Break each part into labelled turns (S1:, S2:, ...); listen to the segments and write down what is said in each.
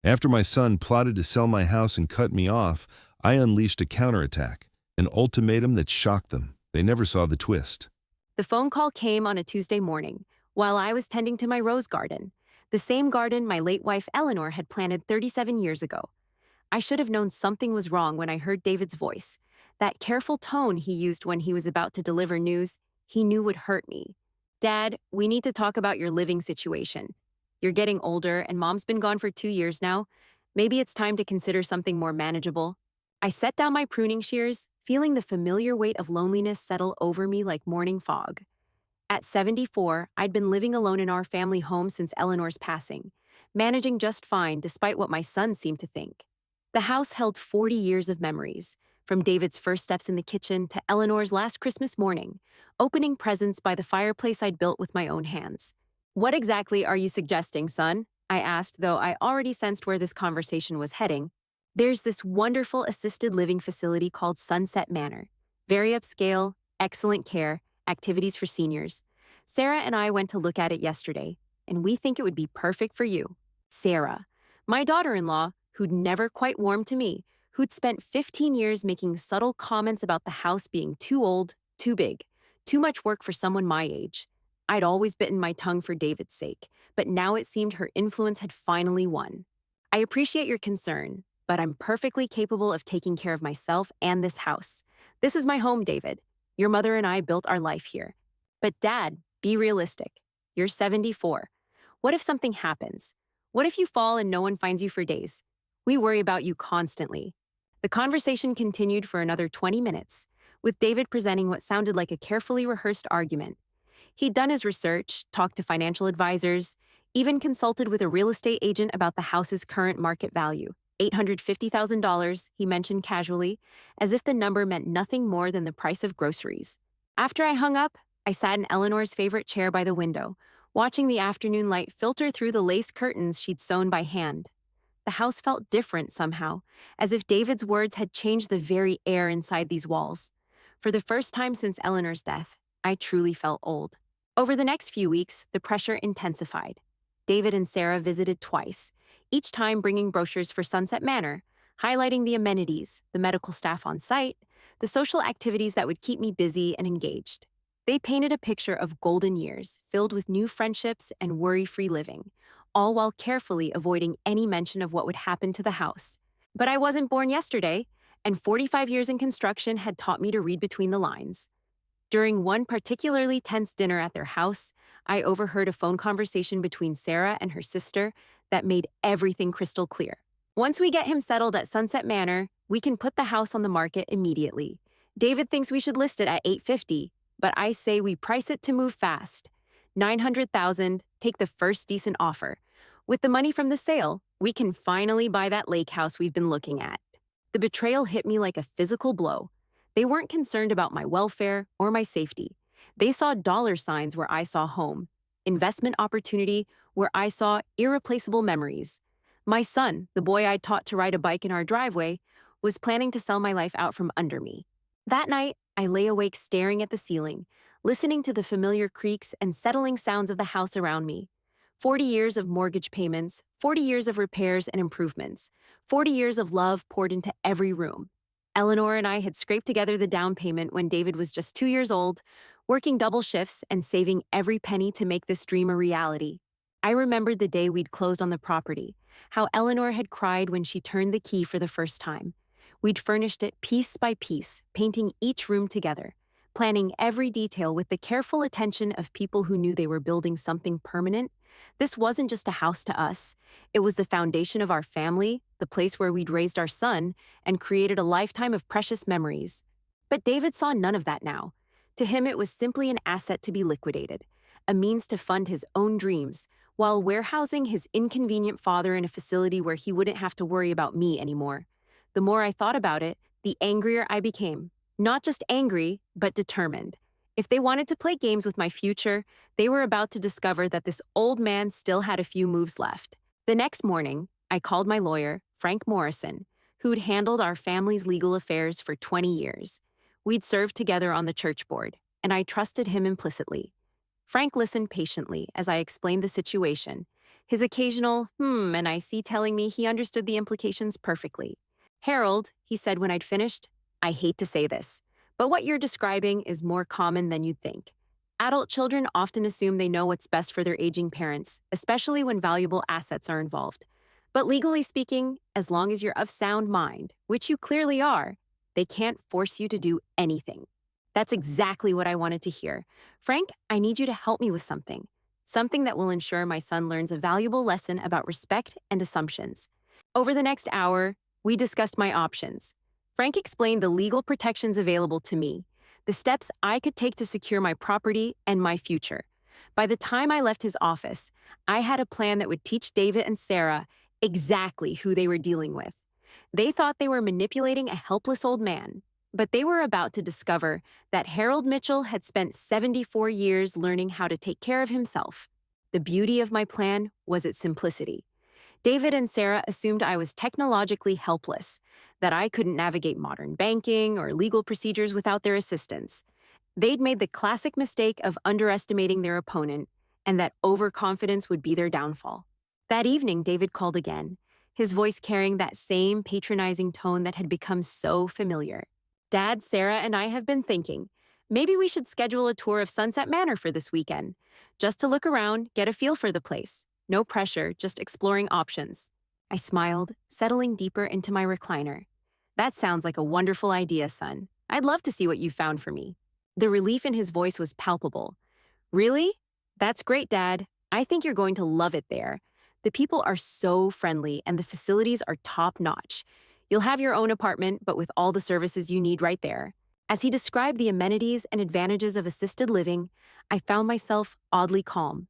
S1: After my son plotted to sell my house and cut me off, I unleashed a counterattack, an ultimatum that shocked them. They never saw the twist.
S2: The phone call came on a Tuesday morning while I was tending to my rose garden, the same garden my late wife Eleanor had planted 37 years ago. I should have known something was wrong when I heard David's voice. That careful tone he used when he was about to deliver news he knew would hurt me. Dad, we need to talk about your living situation. You're getting older and mom's been gone for 2 years now. Maybe it's time to consider something more manageable. I set down my pruning shears, feeling the familiar weight of loneliness settle over me like morning fog. At 74, I'd been living alone in our family home since Eleanor's passing, managing just fine despite what my son seemed to think. The house held 40 years of memories, from David's first steps in the kitchen to Eleanor's last Christmas morning, opening presents by the fireplace I'd built with my own hands. What exactly are you suggesting, son? I asked, though I already sensed where this conversation was heading. There's this wonderful assisted living facility called Sunset Manor. Very upscale, excellent care, activities for seniors. Sarah and I went to look at it yesterday, and we think it would be perfect for you. Sarah, my daughter-in-law, who'd never quite warmed to me, who'd spent 15 years making subtle comments about the house being too old, too big, too much work for someone my age. I'd always bitten my tongue for David's sake, but now it seemed her influence had finally won. I appreciate your concern, but I'm perfectly capable of taking care of myself and this house. This is my home, David. Your mother and I built our life here. But Dad, be realistic. You're 74. What if something happens? What if you fall and no one finds you for days? We worry about you constantly. The conversation continued for another 20 minutes, with David presenting what sounded like a carefully rehearsed argument. He'd done his research, talked to financial advisors, even consulted with a real estate agent about the house's current market value. $850,000, he mentioned casually, as if the number meant nothing more than the price of groceries. After I hung up, I sat in Eleanor's favorite chair by the window, watching the afternoon light filter through the lace curtains she'd sewn by hand. The house felt different somehow, as if David's words had changed the very air inside these walls. For the first time since Eleanor's death, I truly felt old. Over the next few weeks, the pressure intensified. David and Sarah visited twice, each time bringing brochures for Sunset Manor, highlighting the amenities, the medical staff on site, the social activities that would keep me busy and engaged. They painted a picture of golden years, filled with new friendships and worry-free living, all while carefully avoiding any mention of what would happen to the house. But I wasn't born yesterday, and 45 years in construction had taught me to read between the lines. During one particularly tense dinner at their house, I overheard a phone conversation between Sarah and her sister that made everything crystal clear. Once we get him settled at Sunset Manor, we can put the house on the market immediately. David thinks we should list it at $850, but I say we price it to move fast. $900,000, take the first decent offer. With the money from the sale, we can finally buy that lake house we've been looking at. The betrayal hit me like a physical blow. They weren't concerned about my welfare or my safety. They saw dollar signs where I saw home, investment opportunity where I saw irreplaceable memories. My son, the boy I taught to ride a bike in our driveway, was planning to sell my life out from under me. That night, I lay awake staring at the ceiling, listening to the familiar creaks and settling sounds of the house around me. 40 years of mortgage payments, 40 years of repairs and improvements, 40 years of love poured into every room. Eleanor and I had scraped together the down payment when David was just 2 years old, working double shifts and saving every penny to make this dream a reality. I remembered the day we'd closed on the property, how Eleanor had cried when she turned the key for the first time. We'd furnished it piece by piece, painting each room together, planning every detail with the careful attention of people who knew they were building something permanent. This wasn't just a house to us. It was the foundation of our family, the place where we'd raised our son, and created a lifetime of precious memories. But David saw none of that now. To him, it was simply an asset to be liquidated, a means to fund his own dreams, while warehousing his inconvenient father in a facility where he wouldn't have to worry about me anymore. The more I thought about it, the angrier I became. Not just angry, but determined. If they wanted to play games with my future, they were about to discover that this old man still had a few moves left. The next morning, I called my lawyer, Frank Morrison, who'd handled our family's legal affairs for 20 years. We'd served together on the church board, and I trusted him implicitly. Frank listened patiently as I explained the situation, His occasional, and I see telling me he understood the implications perfectly. Harold, he said when I'd finished, I hate to say this, but what you're describing is more common than you'd think. Adult children often assume they know what's best for their aging parents, especially when valuable assets are involved. But legally speaking, as long as you're of sound mind, which you clearly are, they can't force you to do anything. That's exactly what I wanted to hear. Frank, I need you to help me with something. Something that will ensure my son learns a valuable lesson about respect and assumptions. Over the next hour, we discussed my options. Frank explained the legal protections available to me, the steps I could take to secure my property and my future. By the time I left his office, I had a plan that would teach David and Sarah exactly who they were dealing with. They thought they were manipulating a helpless old man, but they were about to discover that Harold Mitchell had spent 74 years learning how to take care of himself. The beauty of my plan was its simplicity. David and Sarah assumed I was technologically helpless, that I couldn't navigate modern banking or legal procedures without their assistance. They'd made the classic mistake of underestimating their opponent, and that overconfidence would be their downfall. That evening, David called again, his voice carrying that same patronizing tone that had become so familiar. Dad, Sarah, and I have been thinking, maybe we should schedule a tour of Sunset Manor for this weekend, just to look around, get a feel for the place. No pressure, just exploring options. I smiled, settling deeper into my recliner. That sounds like a wonderful idea, son. I'd love to see what you found for me. The relief in his voice was palpable. Really? That's great, Dad. I think you're going to love it there. The people are so friendly and the facilities are top-notch. You'll have your own apartment, but with all the services you need right there. As he described the amenities and advantages of assisted living, I found myself oddly calm.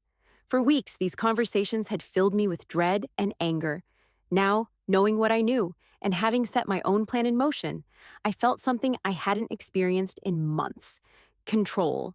S2: For weeks, these conversations had filled me with dread and anger. Now, knowing what I knew and having set my own plan in motion, I felt something I hadn't experienced in months: control.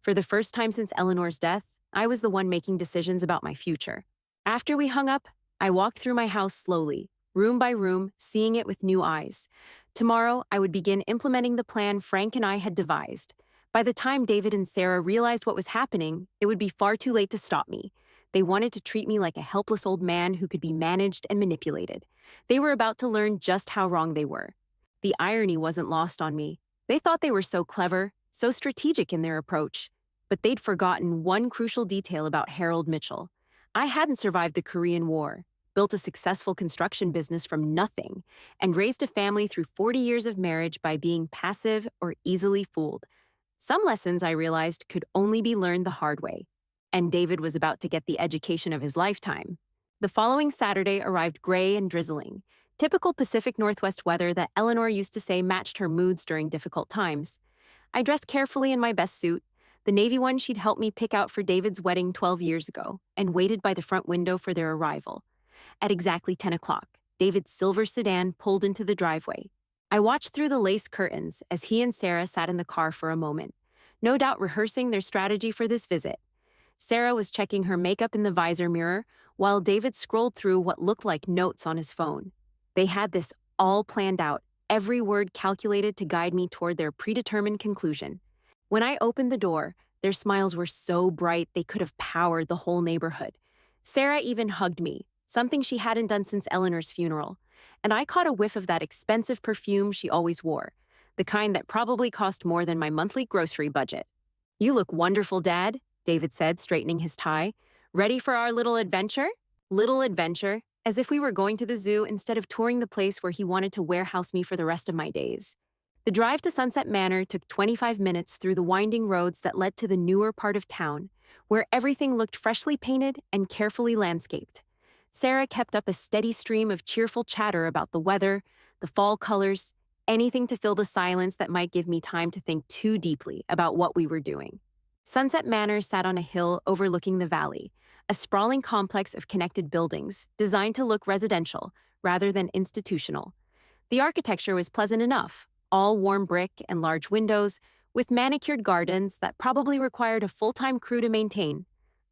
S2: For the first time since Eleanor's death, I was the one making decisions about my future. After we hung up, I walked through my house slowly, room by room, seeing it with new eyes. Tomorrow, I would begin implementing the plan Frank and I had devised. By the time David and Sarah realized what was happening, it would be far too late to stop me. They wanted to treat me like a helpless old man who could be managed and manipulated. They were about to learn just how wrong they were. The irony wasn't lost on me. They thought they were so clever, so strategic in their approach. But they'd forgotten one crucial detail about Harold Mitchell. I hadn't survived the Korean War, built a successful construction business from nothing, and raised a family through 40 years of marriage by being passive or easily fooled. Some lessons, I realized, could only be learned the hard way. And David was about to get the education of his lifetime. The following Saturday arrived gray and drizzling, typical Pacific Northwest weather that Eleanor used to say matched her moods during difficult times. I dressed carefully in my best suit, the navy one she'd helped me pick out for David's wedding 12 years ago, and waited by the front window for their arrival. At exactly 10 o'clock, David's silver sedan pulled into the driveway. I watched through the lace curtains as he and Sarah sat in the car for a moment, no doubt rehearsing their strategy for this visit. Sarah was checking her makeup in the visor mirror, while David scrolled through what looked like notes on his phone. They had this all planned out, every word calculated to guide me toward their predetermined conclusion. When I opened the door, their smiles were so bright they could have powered the whole neighborhood. Sarah even hugged me, something she hadn't done since Eleanor's funeral, and I caught a whiff of that expensive perfume she always wore, the kind that probably cost more than my monthly grocery budget. "You look wonderful, Dad," David said, straightening his tie. "Ready for our little adventure?" Little adventure, as if we were going to the zoo instead of touring the place where he wanted to warehouse me for the rest of my days. The drive to Sunset Manor took 25 minutes through the winding roads that led to the newer part of town, where everything looked freshly painted and carefully landscaped. Sarah kept up a steady stream of cheerful chatter about the weather, the fall colors, anything to fill the silence that might give me time to think too deeply about what we were doing. Sunset Manor sat on a hill overlooking the valley, a sprawling complex of connected buildings designed to look residential rather than institutional. The architecture was pleasant enough, all warm brick and large windows, with manicured gardens that probably required a full-time crew to maintain.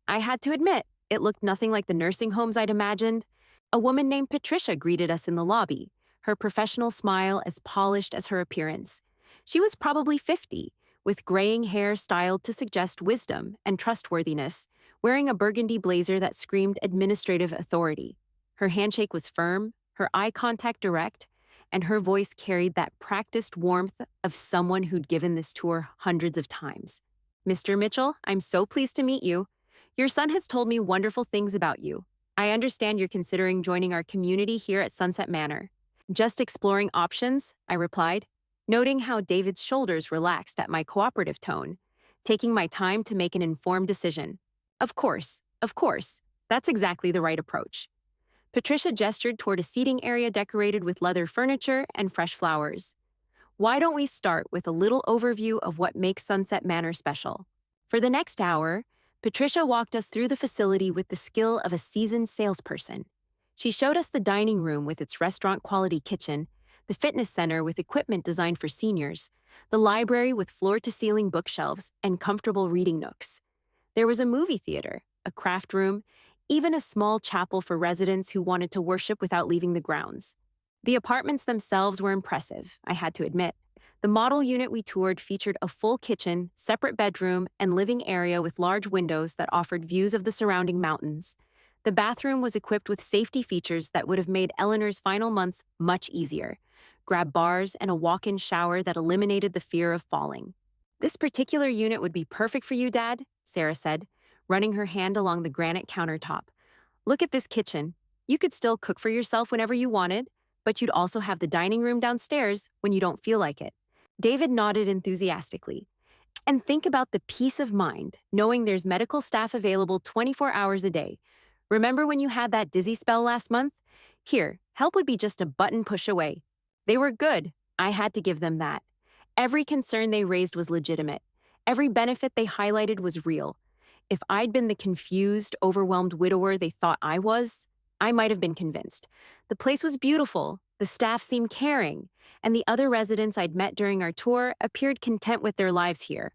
S2: I had to admit, it looked nothing like the nursing homes I'd imagined. A woman named Patricia greeted us in the lobby, her professional smile as polished as her appearance. She was probably 50, with graying hair styled to suggest wisdom and trustworthiness, wearing a burgundy blazer that screamed administrative authority. Her handshake was firm, her eye contact direct, and her voice carried that practiced warmth of someone who'd given this tour hundreds of times. Mr. Mitchell, I'm so pleased to meet you. Your son has told me wonderful things about you. I understand you're considering joining our community here at Sunset Manor. Just exploring options, I replied, noting how David's shoulders relaxed at my cooperative tone, taking my time to make an informed decision. Of course, of course. That's exactly the right approach. Patricia gestured toward a seating area decorated with leather furniture and fresh flowers. Why don't we start with a little overview of what makes Sunset Manor special? For the next hour, Patricia walked us through the facility with the skill of a seasoned salesperson. She showed us the dining room with its restaurant-quality kitchen, the fitness center with equipment designed for seniors, the library with floor-to-ceiling bookshelves and comfortable reading nooks. There was a movie theater, a craft room, even a small chapel for residents who wanted to worship without leaving the grounds. The apartments themselves were impressive, I had to admit. The model unit we toured featured a full kitchen, separate bedroom, and living area with large windows that offered views of the surrounding mountains. The bathroom was equipped with safety features that would have made Eleanor's final months much easier. Grab bars and a walk-in shower that eliminated the fear of falling. This particular unit would be perfect for you, Dad, Sarah said, running her hand along the granite countertop. Look at this kitchen. You could still cook for yourself whenever you wanted, but you'd also have the dining room downstairs when you don't feel like it. David nodded enthusiastically. And think about the peace of mind, knowing there's medical staff available 24 hours a day. Remember when you had that dizzy spell last month? Here, help would be just a button push away. They were good. I had to give them that. Every concern they raised was legitimate. Every benefit they highlighted was real. If I'd been the confused, overwhelmed widower they thought I was, I might have been convinced. The place was beautiful, the staff seemed caring, and the other residents I'd met during our tour appeared content with their lives here.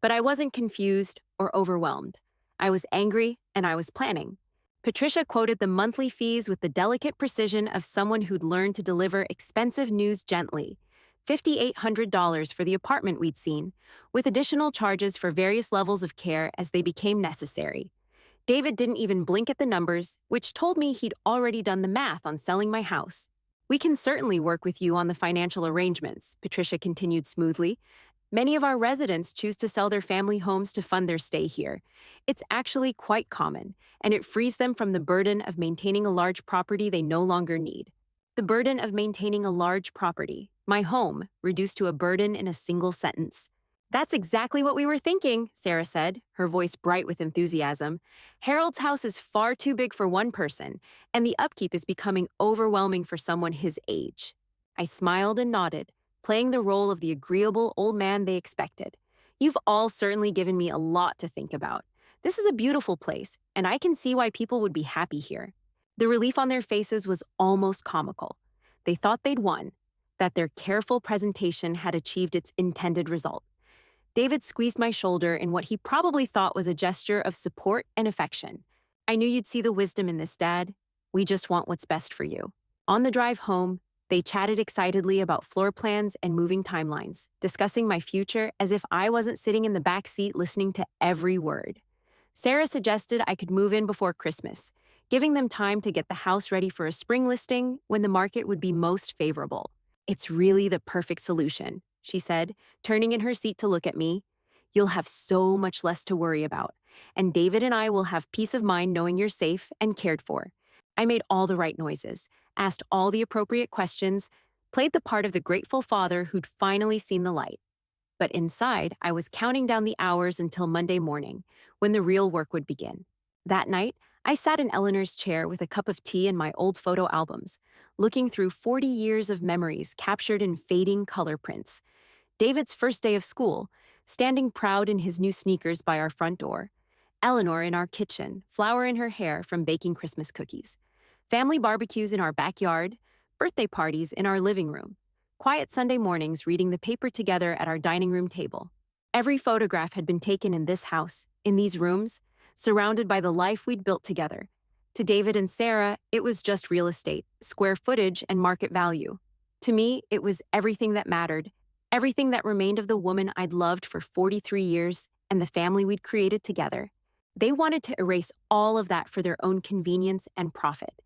S2: But I wasn't confused or overwhelmed. I was angry, and I was planning. Patricia quoted the monthly fees with the delicate precision of someone who'd learned to deliver expensive news gently. $5,800 for the apartment we'd seen, with additional charges for various levels of care as they became necessary. David didn't even blink at the numbers, which told me he'd already done the math on selling my house. We can certainly work with you on the financial arrangements, Patricia continued smoothly. Many of our residents choose to sell their family homes to fund their stay here. It's actually quite common, and it frees them from the burden of maintaining a large property they no longer need. The burden of maintaining a large property, my home, reduced to a burden in a single sentence. That's exactly what we were thinking, Sarah said, her voice bright with enthusiasm. Harold's house is far too big for one person, and the upkeep is becoming overwhelming for someone his age. I smiled and nodded, playing the role of the agreeable old man they expected. You've all certainly given me a lot to think about. This is a beautiful place, and I can see why people would be happy here. The relief on their faces was almost comical. They thought they'd won, that their careful presentation had achieved its intended result. David squeezed my shoulder in what he probably thought was a gesture of support and affection. I knew you'd see the wisdom in this, Dad. We just want what's best for you. On the drive home, they chatted excitedly about floor plans and moving timelines, discussing my future as if I wasn't sitting in the back seat listening to every word. Sarah suggested I could move in before Christmas, giving them time to get the house ready for a spring listing when the market would be most favorable. It's really the perfect solution, she said, turning in her seat to look at me. You'll have so much less to worry about, and David and I will have peace of mind knowing you're safe and cared for. I made all the right noises, asked all the appropriate questions, played the part of the grateful father who'd finally seen the light. But inside, I was counting down the hours until Monday morning, when the real work would begin. That night, I sat in Eleanor's chair with a cup of tea and my old photo albums, looking through 40 years of memories captured in fading color prints. David's first day of school, standing proud in his new sneakers by our front door. Eleanor in our kitchen, flower in her hair from baking Christmas cookies. Family barbecues in our backyard, birthday parties in our living room. Quiet Sunday mornings reading the paper together at our dining room table. Every photograph had been taken in this house, in these rooms, surrounded by the life we'd built together. To David and Sarah, it was just real estate, square footage, and market value. To me, it was everything that mattered, everything that remained of the woman I'd loved for 43 years and the family we'd created together. They wanted to erase all of that for their own convenience and profit.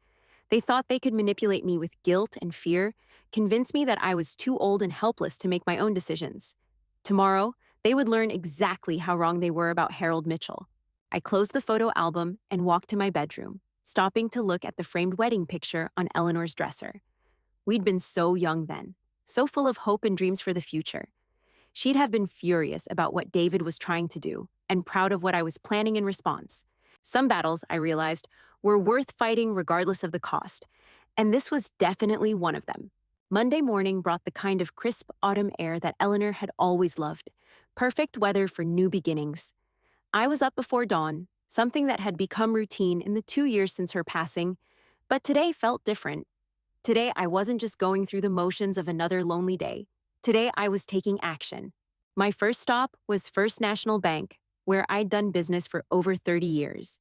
S2: They thought they could manipulate me with guilt and fear, convince me that I was too old and helpless to make my own decisions. Tomorrow, they would learn exactly how wrong they were about Harold Mitchell. I closed the photo album and walked to my bedroom, stopping to look at the framed wedding picture on Eleanor's dresser. We'd been so young then, so full of hope and dreams for the future. She'd have been furious about what David was trying to do and proud of what I was planning in response. Some battles, I realized, were worth fighting regardless of the cost, and this was definitely one of them. Monday morning brought the kind of crisp autumn air that Eleanor had always loved, perfect weather for new beginnings. I was up before dawn, something that had become routine in the 2 years since her passing, but today felt different. Today, I wasn't just going through the motions of another lonely day. Today, I was taking action. My first stop was First National Bank, where I'd done business for over 30 years.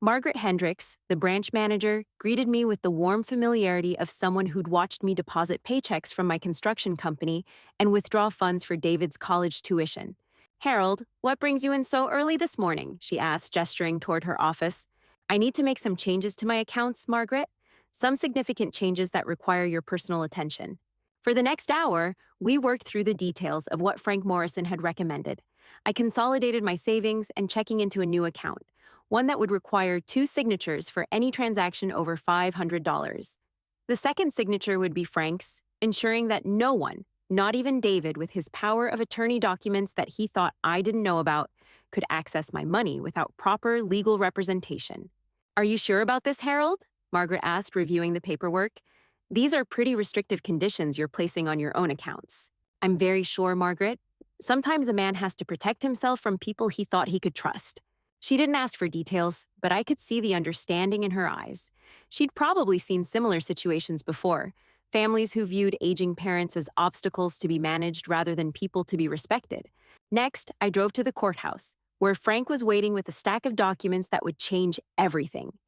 S2: Margaret Hendricks, the branch manager, greeted me with the warm familiarity of someone who'd watched me deposit paychecks from my construction company and withdraw funds for David's college tuition. "Harold, what brings you in so early this morning?" she asked, gesturing toward her office. "I need to make some changes to my accounts, Margaret. Some significant changes that require your personal attention." For the next hour, we worked through the details of what Frank Morrison had recommended. I consolidated my savings and checking into a new account, one that would require 2 signatures for any transaction over $500. The second signature would be Frank's, ensuring that no one, not even David with his power of attorney documents that he thought I didn't know about, could access my money without proper legal representation. "Are you sure about this, Harold?" Margaret asked, reviewing the paperwork. "These are pretty restrictive conditions you're placing on your own accounts." "I'm very sure, Margaret. Sometimes a man has to protect himself from people he thought he could trust." She didn't ask for details, but I could see the understanding in her eyes. She'd probably seen similar situations before, families who viewed aging parents as obstacles to be managed rather than people to be respected. Next, I drove to the courthouse, where Frank was waiting with a stack of documents that would change everything.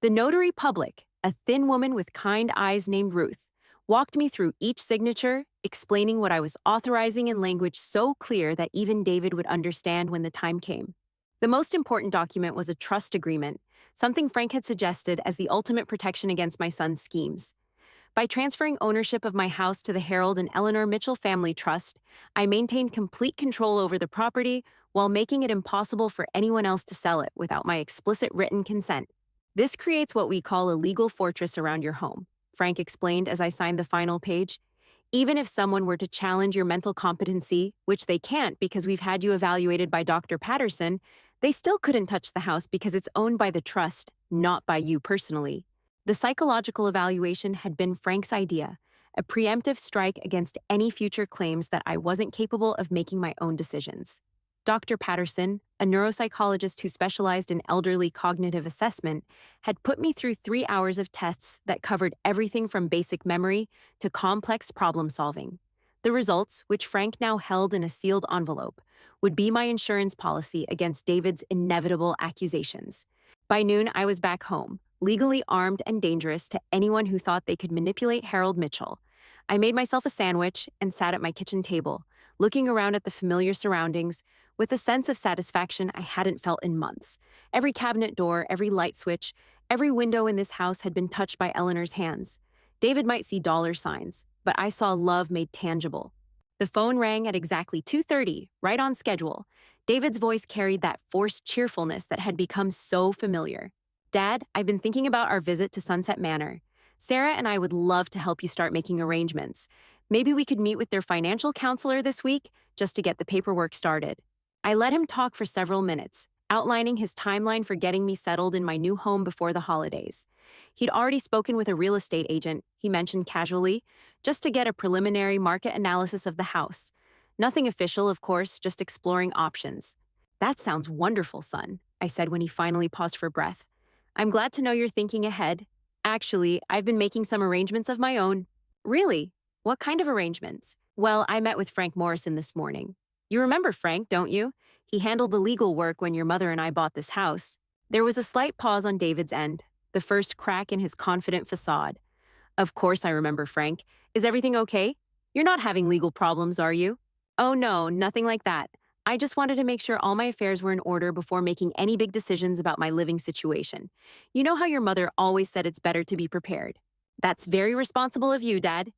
S2: The notary public, a thin woman with kind eyes named Ruth, walked me through each signature, explaining what I was authorizing in language so clear that even David would understand when the time came. The most important document was a trust agreement, something Frank had suggested as the ultimate protection against my son's schemes. By transferring ownership of my house to the Harold and Eleanor Mitchell Family Trust, I maintained complete control over the property while making it impossible for anyone else to sell it without my explicit written consent. "This creates what we call a legal fortress around your home," Frank explained as I signed the final page. "Even if someone were to challenge your mental competency, which they can't because we've had you evaluated by Dr. Patterson, they still couldn't touch the house because it's owned by the trust, not by you personally." The psychological evaluation had been Frank's idea, a preemptive strike against any future claims that I wasn't capable of making my own decisions. Dr. Patterson, a neuropsychologist who specialized in elderly cognitive assessment, had put me through 3 hours of tests that covered everything from basic memory to complex problem solving. The results, which Frank now held in a sealed envelope, would be my insurance policy against David's inevitable accusations. By noon, I was back home, legally armed and dangerous to anyone who thought they could manipulate Harold Mitchell. I made myself a sandwich and sat at my kitchen table, looking around at the familiar surroundings with a sense of satisfaction I hadn't felt in months. Every cabinet door, every light switch, every window in this house had been touched by Eleanor's hands. David might see dollar signs, but I saw love made tangible. The phone rang at exactly 2:30, right on schedule. David's voice carried that forced cheerfulness that had become so familiar. "Dad, I've been thinking about our visit to Sunset Manor. Sarah and I would love to help you start making arrangements. Maybe we could meet with their financial counselor this week just to get the paperwork started." I let him talk for several minutes, outlining his timeline for getting me settled in my new home before the holidays. He'd already spoken with a real estate agent, he mentioned casually, just to get a preliminary market analysis of the house. Nothing official, of course, just exploring options. "That sounds wonderful, son," I said when he finally paused for breath. "I'm glad to know you're thinking ahead. Actually, I've been making some arrangements of my own." "Really? What kind of arrangements?" "Well, I met with Frank Morrison this morning. You remember Frank, don't you? He handled the legal work when your mother and I bought this house." There was a slight pause on David's end, the first crack in his confident facade. "Of course I remember Frank. Is everything okay? You're not having legal problems, are you?" "Oh no, nothing like that. I just wanted to make sure all my affairs were in order before making any big decisions about my living situation. You know how your mother always said it's better to be prepared. That's very responsible of you, Dad.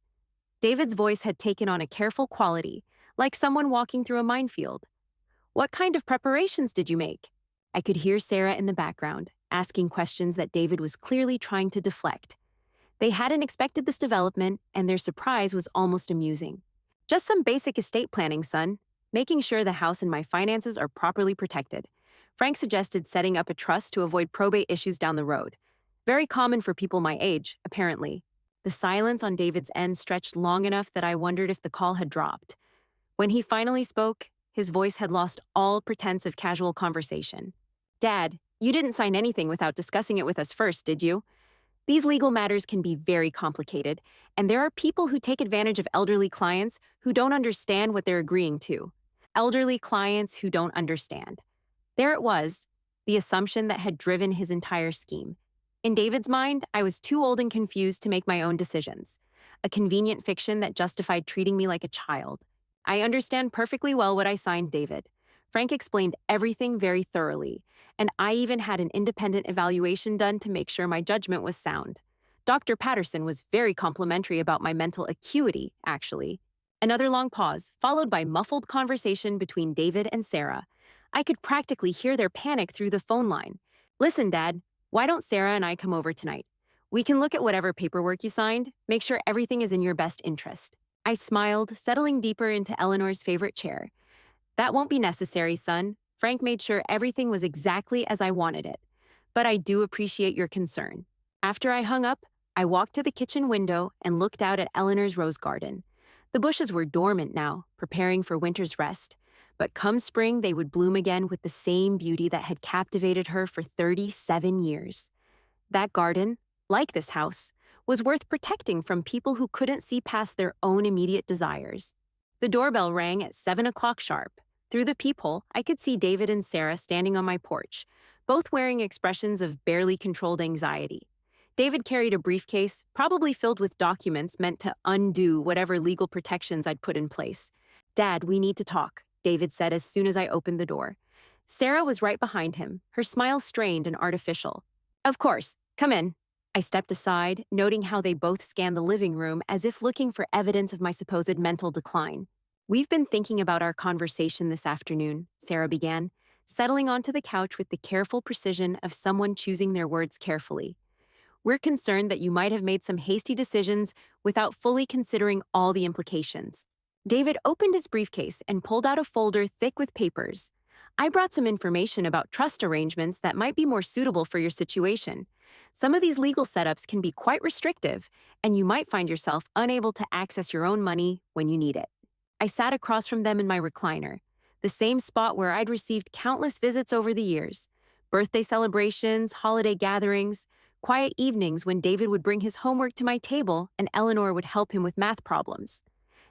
S2: David's voice had taken on a careful quality, like someone walking through a minefield. What kind of preparations did you make? I could hear Sarah in the background, asking questions that David was clearly trying to deflect. They hadn't expected this development, and their surprise was almost amusing. Just some basic estate planning, son. Making sure the house and my finances are properly protected. Frank suggested setting up a trust to avoid probate issues down the road. Very common for people my age, apparently. The silence on David's end stretched long enough that I wondered if the call had dropped. When he finally spoke, his voice had lost all pretense of casual conversation. Dad, you didn't sign anything without discussing it with us first, did you? These legal matters can be very complicated, and there are people who take advantage of elderly clients who don't understand what they're agreeing to. Elderly clients who don't understand. There it was, the assumption that had driven his entire scheme. In David's mind, I was too old and confused to make my own decisions. A convenient fiction that justified treating me like a child. I understand perfectly well what I signed, David. Frank explained everything very thoroughly, and I even had an independent evaluation done to make sure my judgment was sound. Dr. Patterson was very complimentary about my mental acuity, actually. Another long pause, followed by muffled conversation between David and Sarah. I could practically hear their panic through the phone line. Listen, Dad, why don't Sarah and I come over tonight? We can look at whatever paperwork you signed, make sure everything is in your best interest. I smiled, settling deeper into Eleanor's favorite chair. That won't be necessary, son. Frank made sure everything was exactly as I wanted it. But I do appreciate your concern. After I hung up, I walked to the kitchen window and looked out at Eleanor's rose garden. The bushes were dormant now, preparing for winter's rest. But come spring, they would bloom again with the same beauty that had captivated her for 37 years. That garden, like this house, was worth protecting from people who couldn't see past their own immediate desires. The doorbell rang at 7 o'clock sharp. Through the peephole, I could see David and Sarah standing on my porch, both wearing expressions of barely controlled anxiety. David carried a briefcase, probably filled with documents meant to undo whatever legal protections I'd put in place. Dad, we need to talk, David said as soon as I opened the door. Sarah was right behind him, her smile strained and artificial. Of course, come in. I stepped aside, noting how they both scanned the living room as if looking for evidence of my supposed mental decline. We've been thinking about our conversation this afternoon, Sarah began, settling onto the couch with the careful precision of someone choosing their words carefully. We're concerned that you might have made some hasty decisions without fully considering all the implications. David opened his briefcase and pulled out a folder thick with papers. I brought some information about trust arrangements that might be more suitable for your situation. Some of these legal setups can be quite restrictive, and you might find yourself unable to access your own money when you need it. I sat across from them in my recliner, the same spot where I'd received countless visits over the years. Birthday celebrations, holiday gatherings, quiet evenings when David would bring his homework to my table and Eleanor would help him with math problems.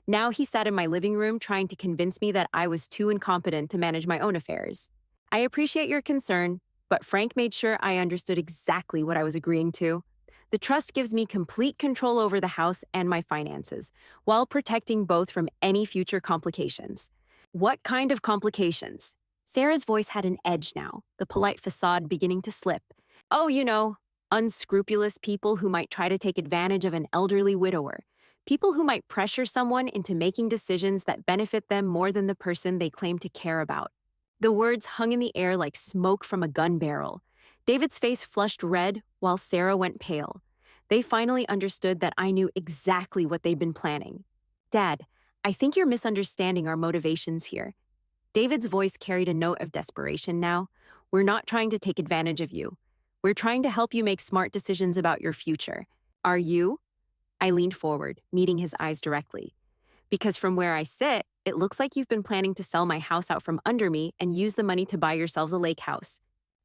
S2: Now he sat in my living room trying to convince me that I was too incompetent to manage my own affairs. I appreciate your concern, but Frank made sure I understood exactly what I was agreeing to. The trust gives me complete control over the house and my finances, while protecting both from any future complications. What kind of complications? Sarah's voice had an edge now, the polite facade beginning to slip. Oh, unscrupulous people who might try to take advantage of an elderly widower. People who might pressure someone into making decisions that benefit them more than the person they claim to care about. The words hung in the air like smoke from a gun barrel. David's face flushed red while Sarah went pale. They finally understood that I knew exactly what they'd been planning. Dad, I think you're misunderstanding our motivations here. David's voice carried a note of desperation now. We're not trying to take advantage of you. We're trying to help you make smart decisions about your future. Are you? I leaned forward, meeting his eyes directly. Because from where I sit, it looks like you've been planning to sell my house out from under me and use the money to buy yourselves a lake house.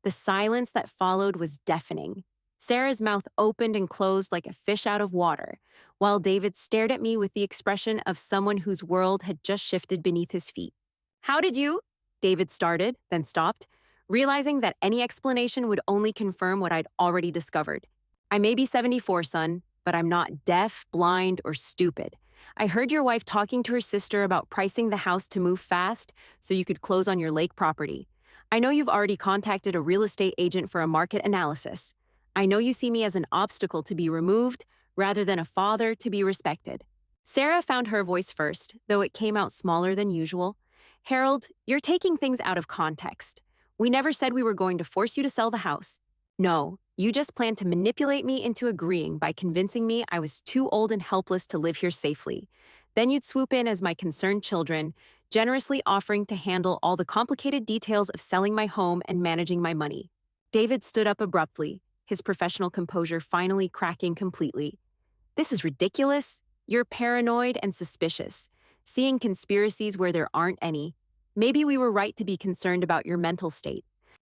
S2: The silence that followed was deafening. Sarah's mouth opened and closed like a fish out of water, while David stared at me with the expression of someone whose world had just shifted beneath his feet. How did you? David started, then stopped, realizing that any explanation would only confirm what I'd already discovered. I may be 74, son, but I'm not deaf, blind, or stupid. I heard your wife talking to her sister about pricing the house to move fast so you could close on your lake property. I know you've already contacted a real estate agent for a market analysis. I know you see me as an obstacle to be removed rather than a father to be respected. Sarah found her voice first, though it came out smaller than usual. Harold, you're taking things out of context. We never said we were going to force you to sell the house. No, you just planned to manipulate me into agreeing by convincing me I was too old and helpless to live here safely. Then you'd swoop in as my concerned children, generously offering to handle all the complicated details of selling my home and managing my money. David stood up abruptly, his professional composure finally cracking completely. This is ridiculous. You're paranoid and suspicious, seeing conspiracies where there aren't any. Maybe we were right to be concerned about your mental state.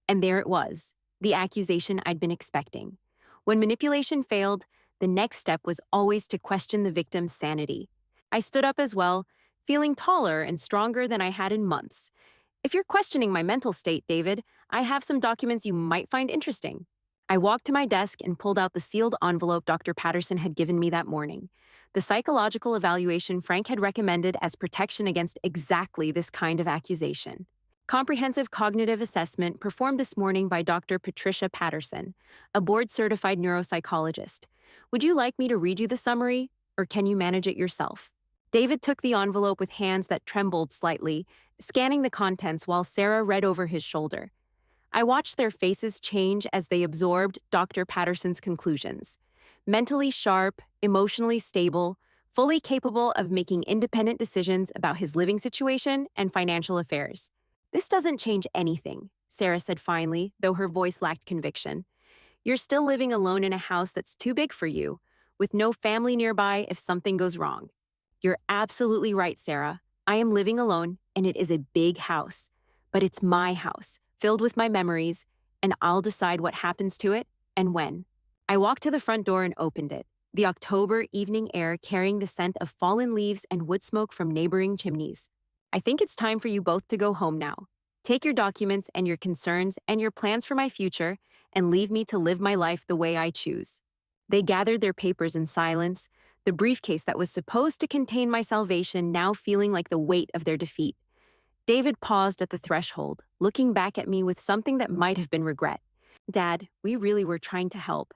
S2: And there it was, the accusation I'd been expecting. When manipulation failed, the next step was always to question the victim's sanity. I stood up as well, feeling taller and stronger than I had in months. If you're questioning my mental state, David, I have some documents you might find interesting. I walked to my desk and pulled out the sealed envelope Dr. Patterson had given me that morning. The psychological evaluation Frank had recommended as protection against exactly this kind of accusation. Comprehensive cognitive assessment performed this morning by Dr. Patricia Patterson, a board-certified neuropsychologist. Would you like me to read you the summary, or can you manage it yourself? David took the envelope with hands that trembled slightly, scanning the contents while Sarah read over his shoulder. I watched their faces change as they absorbed Dr. Patterson's conclusions. Mentally sharp, emotionally stable, fully capable of making independent decisions about his living situation and financial affairs. This doesn't change anything, Sarah said finally, though her voice lacked conviction. You're still living alone in a house that's too big for you, with no family nearby if something goes wrong. You're absolutely right, Sarah. I am living alone, and it is a big house. But it's my house, filled with my memories, and I'll decide what happens to it and when. I walked to the front door and opened it, the October evening air carrying the scent of fallen leaves and wood smoke from neighboring chimneys. I think it's time for you both to go home now. Take your documents and your concerns and your plans for my future and leave me to live my life the way I choose. They gathered their papers in silence, the briefcase that was supposed to contain my salvation now feeling like the weight of their defeat. David paused at the threshold, looking back at me with something that might have been regret. Dad, we really were trying to help.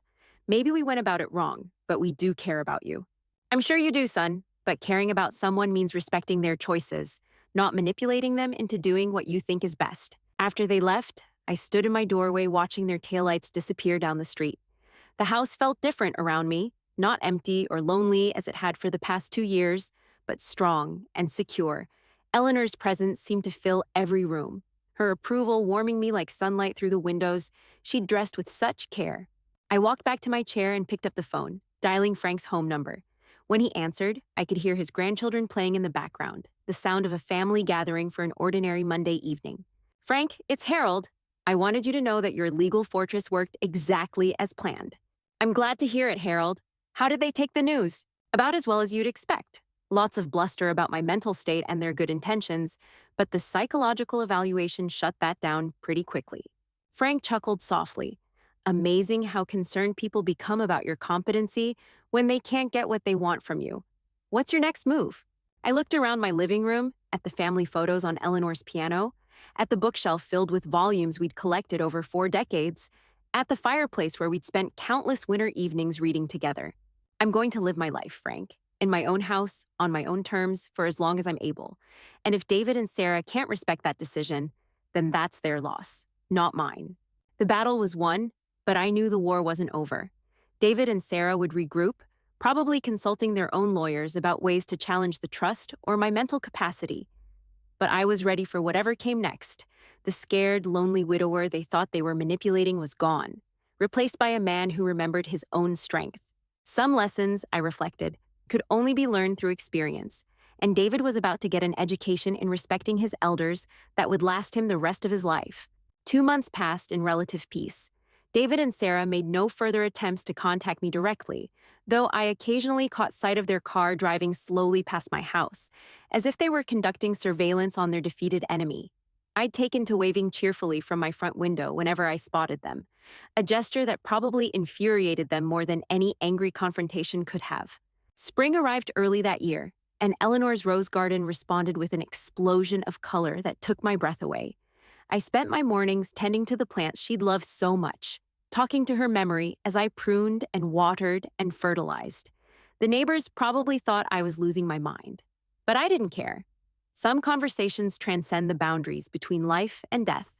S2: Maybe we went about it wrong, but we do care about you. I'm sure you do, son, but caring about someone means respecting their choices, not manipulating them into doing what you think is best. After they left, I stood in my doorway watching their taillights disappear down the street. The house felt different around me, not empty or lonely as it had for the past 2 years, but strong and secure. Eleanor's presence seemed to fill every room, her approval warming me like sunlight through the windows. She'd dressed with such care. I walked back to my chair and picked up the phone, dialing Frank's home number. When he answered, I could hear his grandchildren playing in the background, the sound of a family gathering for an ordinary Monday evening. Frank, it's Harold. I wanted you to know that your legal fortress worked exactly as planned. I'm glad to hear it, Harold. How did they take the news? About as well as you'd expect. Lots of bluster about my mental state and their good intentions, but the psychological evaluation shut that down pretty quickly. Frank chuckled softly. Amazing how concerned people become about your competency when they can't get what they want from you. What's your next move? I looked around my living room, at the family photos on Eleanor's piano, at the bookshelf filled with volumes we'd collected over 4 decades, at the fireplace where we'd spent countless winter evenings reading together. I'm going to live my life, Frank, in my own house, on my own terms, for as long as I'm able. And if David and Sarah can't respect that decision, then that's their loss, not mine. The battle was won, but I knew the war wasn't over. David and Sarah would regroup, probably consulting their own lawyers about ways to challenge the trust or my mental capacity. But I was ready for whatever came next. The scared, lonely widower they thought they were manipulating was gone, replaced by a man who remembered his own strength. Some lessons, I reflected, could only be learned through experience, and David was about to get an education in respecting his elders that would last him the rest of his life. 2 months passed in relative peace. David and Sarah made no further attempts to contact me directly, though I occasionally caught sight of their car driving slowly past my house, as if they were conducting surveillance on their defeated enemy. I'd taken to waving cheerfully from my front window whenever I spotted them, a gesture that probably infuriated them more than any angry confrontation could have. Spring arrived early that year, and Eleanor's rose garden responded with an explosion of color that took my breath away. I spent my mornings tending to the plants she'd loved so much, talking to her memory as I pruned and watered and fertilized. The neighbors probably thought I was losing my mind, but I didn't care. Some conversations transcend the boundaries between life and death,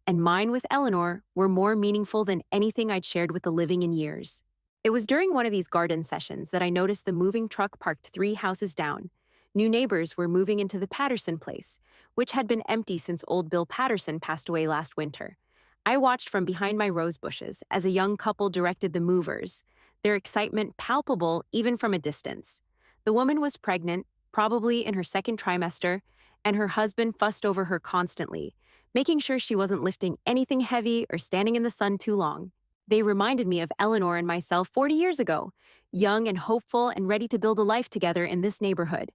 S2: and mine with Eleanor were more meaningful than anything I'd shared with the living in years. It was during one of these garden sessions that I noticed the moving truck parked 3 houses down. New neighbors were moving into the Patterson place, which had been empty since old Bill Patterson passed away last winter. I watched from behind my rose bushes as a young couple directed the movers, their excitement palpable even from a distance. The woman was pregnant, probably in her second trimester, and her husband fussed over her constantly, making sure she wasn't lifting anything heavy or standing in the sun too long. They reminded me of Eleanor and myself 40 years ago, young and hopeful and ready to build a life together in this neighborhood.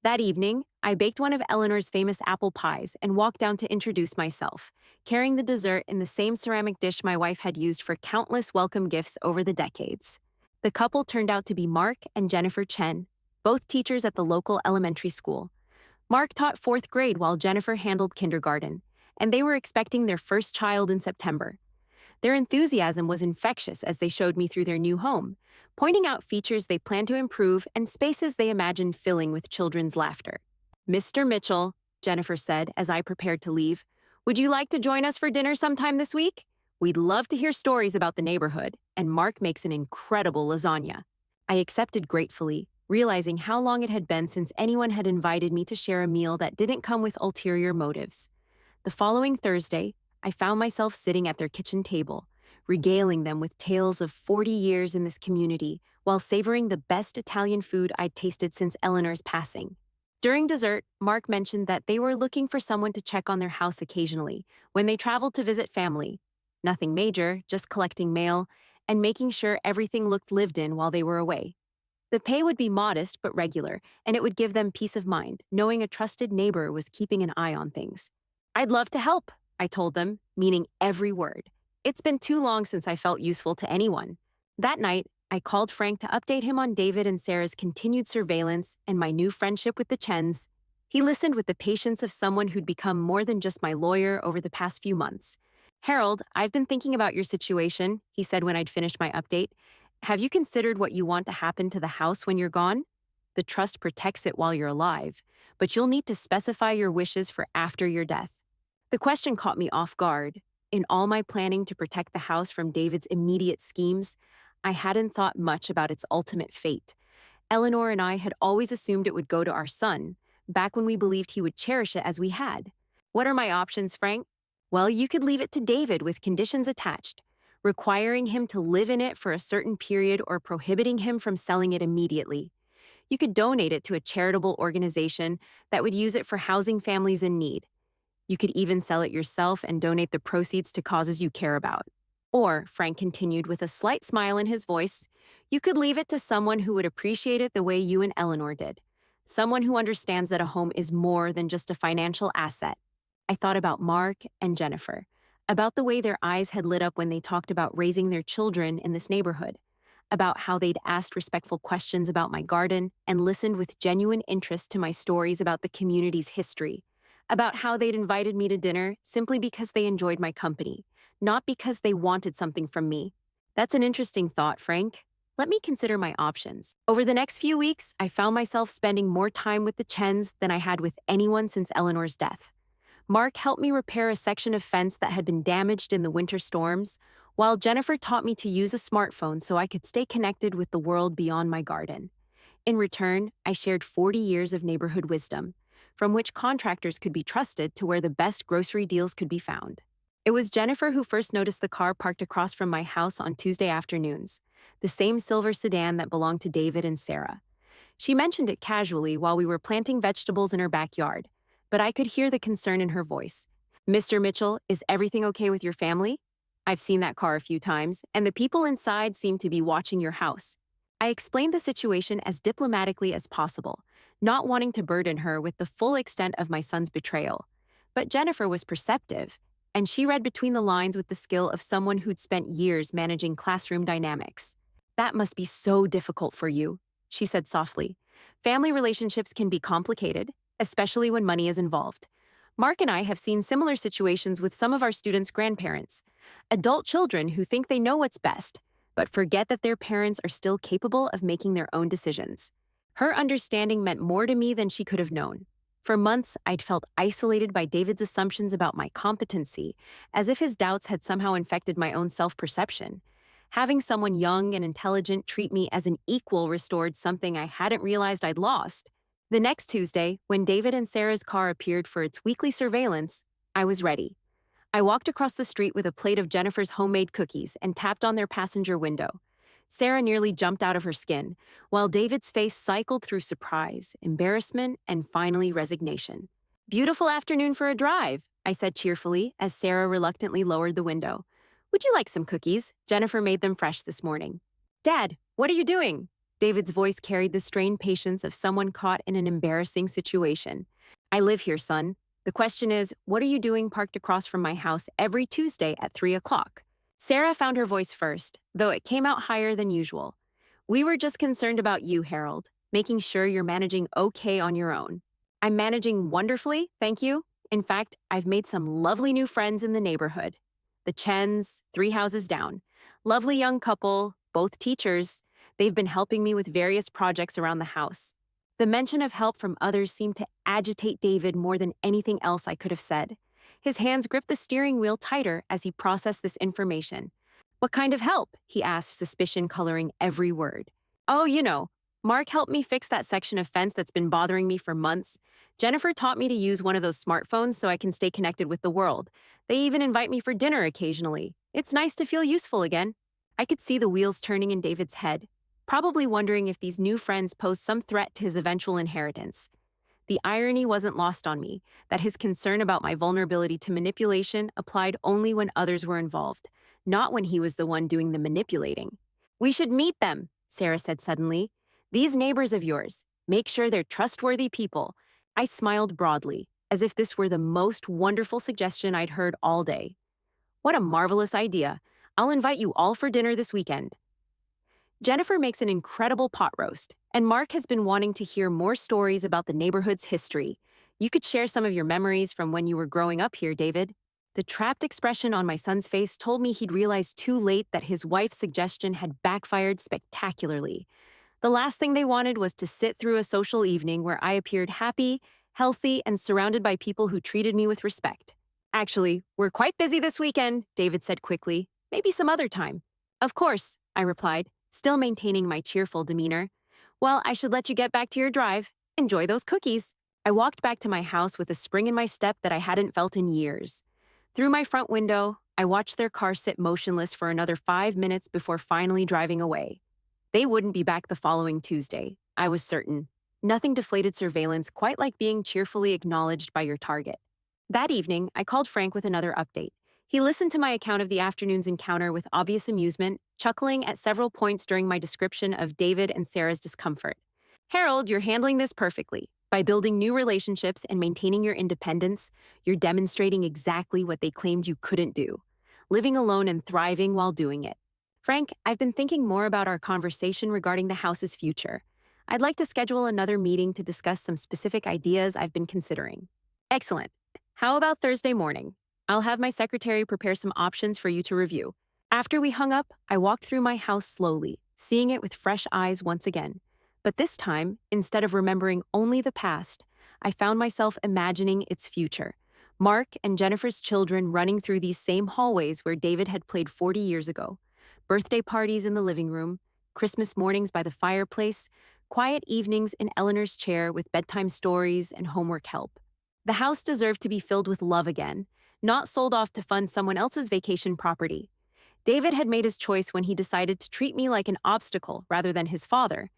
S2: That evening, I baked one of Eleanor's famous apple pies and walked down to introduce myself, carrying the dessert in the same ceramic dish my wife had used for countless welcome gifts over the decades. The couple turned out to be Mark and Jennifer Chen, both teachers at the local elementary school. Mark taught 4th grade while Jennifer handled kindergarten, and they were expecting their first child in September. Their enthusiasm was infectious as they showed me through their new home, pointing out features they plan to improve and spaces they imagined filling with children's laughter. "Mr. Mitchell," Jennifer said as I prepared to leave, "would you like to join us for dinner sometime this week? We'd love to hear stories about the neighborhood, and Mark makes an incredible lasagna." I accepted gratefully, realizing how long it had been since anyone had invited me to share a meal that didn't come with ulterior motives. The following Thursday, I found myself sitting at their kitchen table, regaling them with tales of 40 years in this community while savoring the best Italian food I'd tasted since Eleanor's passing. During dessert, Mark mentioned that they were looking for someone to check on their house occasionally when they traveled to visit family. Nothing major, just collecting mail and making sure everything looked lived in while they were away. The pay would be modest but regular, and it would give them peace of mind, knowing a trusted neighbor was keeping an eye on things. "I'd love to help," I told them, meaning every word. It's been too long since I felt useful to anyone. That night, I called Frank to update him on David and Sarah's continued surveillance and my new friendship with the Chens. He listened with the patience of someone who'd become more than just my lawyer over the past few months. "Harold, I've been thinking about your situation," he said when I'd finished my update. "Have you considered what you want to happen to the house when you're gone? The trust protects it while you're alive, but you'll need to specify your wishes for after your death." The question caught me off guard. In all my planning to protect the house from David's immediate schemes, I hadn't thought much about its ultimate fate. Eleanor and I had always assumed it would go to our son, back when we believed he would cherish it as we had. "What are my options, Frank?" "Well, you could leave it to David with conditions attached, requiring him to live in it for a certain period or prohibiting him from selling it immediately. You could donate it to a charitable organization that would use it for housing families in need. You could even sell it yourself and donate the proceeds to causes you care about. Or," Frank continued with a slight smile in his voice, "you could leave it to someone who would appreciate it the way you and Eleanor did. Someone who understands that a home is more than just a financial asset." I thought about Mark and Jennifer, about the way their eyes had lit up when they talked about raising their children in this neighborhood, about how they'd asked respectful questions about my garden and listened with genuine interest to my stories about the community's history, about how they'd invited me to dinner simply because they enjoyed my company, not because they wanted something from me. "That's an interesting thought, Frank. Let me consider my options." Over the next few weeks, I found myself spending more time with the Chens than I had with anyone since Eleanor's death. Mark helped me repair a section of fence that had been damaged in the winter storms, while Jennifer taught me to use a smartphone so I could stay connected with the world beyond my garden. In return, I shared 40 years of neighborhood wisdom, from which contractors could be trusted to where the best grocery deals could be found. It was Jennifer who first noticed the car parked across from my house on Tuesday afternoons, the same silver sedan that belonged to David and Sarah. She mentioned it casually while we were planting vegetables in her backyard, but I could hear the concern in her voice. "Mr. Mitchell, is everything okay with your family? I've seen that car a few times, and the people inside seem to be watching your house." I explained the situation as diplomatically as possible, not wanting to burden her with the full extent of my son's betrayal. But Jennifer was perceptive, and she read between the lines with the skill of someone who'd spent years managing classroom dynamics. "That must be so difficult for you," she said softly. Family relationships can be complicated, especially when money is involved. Mark and I have seen similar situations with some of our students' grandparents, adult children who think they know what's best, but forget that their parents are still capable of making their own decisions. Her understanding meant more to me than she could have known. For months, I'd felt isolated by David's assumptions about my competency, as if his doubts had somehow infected my own self perception. Having someone young and intelligent treat me as an equal restored something I hadn't realized I'd lost. The next Tuesday, when David and Sarah's car appeared for its weekly surveillance, I was ready. I walked across the street with a plate of Jennifer's homemade cookies and tapped on their passenger window. Sarah nearly jumped out of her skin, while David's face cycled through surprise, embarrassment, and finally resignation. "Beautiful afternoon for a drive," I said cheerfully as Sarah reluctantly lowered the window. "Would you like some cookies? Jennifer made them fresh this morning." "Dad, what are you doing?" David's voice carried the strained patience of someone caught in an embarrassing situation. "I live here, son. The question is, what are you doing parked across from my house every Tuesday at 3 o'clock?" Sarah found her voice first, though it came out higher than usual. "We were just concerned about you, Harold, making sure you're managing okay on your own." "I'm managing wonderfully, thank you. In fact, I've made some lovely new friends in the neighborhood. The Chens, 3 houses down. Lovely young couple, both teachers. They've been helping me with various projects around the house." The mention of help from others seemed to agitate David more than anything else I could have said. His hands gripped the steering wheel tighter as he processed this information. "What kind of help?" he asked, suspicion coloring every word. "Oh, you know, Mark helped me fix that section of fence that's been bothering me for months. Jennifer taught me to use one of those smartphones so I can stay connected with the world. They even invite me for dinner occasionally. It's nice to feel useful again." I could see the wheels turning in David's head, probably wondering if these new friends posed some threat to his eventual inheritance. The irony wasn't lost on me, that his concern about my vulnerability to manipulation applied only when others were involved, not when he was the one doing the manipulating. "We should meet them," Sarah said suddenly. "These neighbors of yours. Make sure they're trustworthy people." I smiled broadly, as if this were the most wonderful suggestion I'd heard all day. "What a marvelous idea. I'll invite you all for dinner this weekend." Jennifer makes an incredible pot roast, and Mark has been wanting to hear more stories about the neighborhood's history. "You could share some of your memories from when you were growing up here, David." The trapped expression on my son's face told me he'd realized too late that his wife's suggestion had backfired spectacularly. The last thing they wanted was to sit through a social evening where I appeared happy, healthy, and surrounded by people who treated me with respect. "Actually, we're quite busy this weekend," David said quickly. "Maybe some other time." "Of course," I replied, still maintaining my cheerful demeanor. "Well, I should let you get back to your drive. Enjoy those cookies." I walked back to my house with a spring in my step that I hadn't felt in years. Through my front window, I watched their car sit motionless for another 5 minutes before finally driving away. They wouldn't be back the following Tuesday, I was certain. Nothing deflated surveillance quite like being cheerfully acknowledged by your target. That evening, I called Frank with another update. He listened to my account of the afternoon's encounter with obvious amusement, chuckling at several points during my description of David and Sarah's discomfort. "Harold, you're handling this perfectly. By building new relationships and maintaining your independence, you're demonstrating exactly what they claimed you couldn't do. Living alone and thriving while doing it." "Frank, I've been thinking more about our conversation regarding the house's future. I'd like to schedule another meeting to discuss some specific ideas I've been considering." "Excellent. How about Thursday morning? I'll have my secretary prepare some options for you to review." After we hung up, I walked through my house slowly, seeing it with fresh eyes once again. But this time, instead of remembering only the past, I found myself imagining its future. Mark and Jennifer's children running through these same hallways where David had played 40 years ago. Birthday parties in the living room, Christmas mornings by the fireplace, quiet evenings in Eleanor's chair with bedtime stories and homework help. The house deserved to be filled with love again, not sold off to fund someone else's vacation property. David had made his choice when he decided to treat me like an obstacle rather than his father.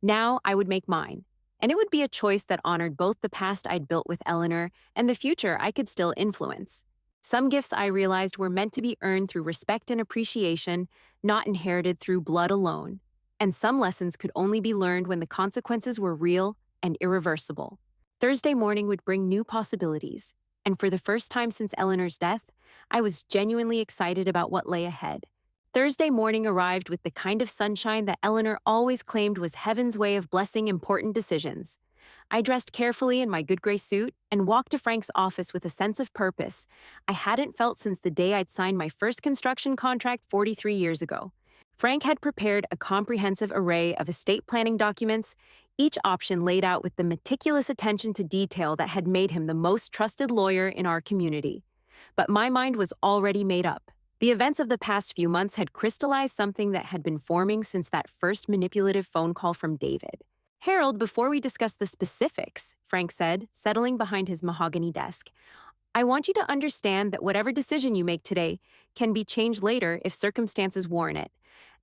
S2: Now I would make mine, and it would be a choice that honored both the past I'd built with Eleanor and the future I could still influence. Some gifts I realized were meant to be earned through respect and appreciation, not inherited through blood alone. And some lessons could only be learned when the consequences were real and irreversible. Thursday morning would bring new possibilities, and for the first time since Eleanor's death, I was genuinely excited about what lay ahead. Thursday morning arrived with the kind of sunshine that Eleanor always claimed was heaven's way of blessing important decisions. I dressed carefully in my good gray suit and walked to Frank's office with a sense of purpose I hadn't felt since the day I'd signed my first construction contract 43 years ago. Frank had prepared a comprehensive array of estate planning documents, each option laid out with the meticulous attention to detail that had made him the most trusted lawyer in our community. But my mind was already made up. The events of the past few months had crystallized something that had been forming since that first manipulative phone call from David. Harold, before we discuss the specifics, Frank said, settling behind his mahogany desk, I want you to understand that whatever decision you make today can be changed later if circumstances warrant it.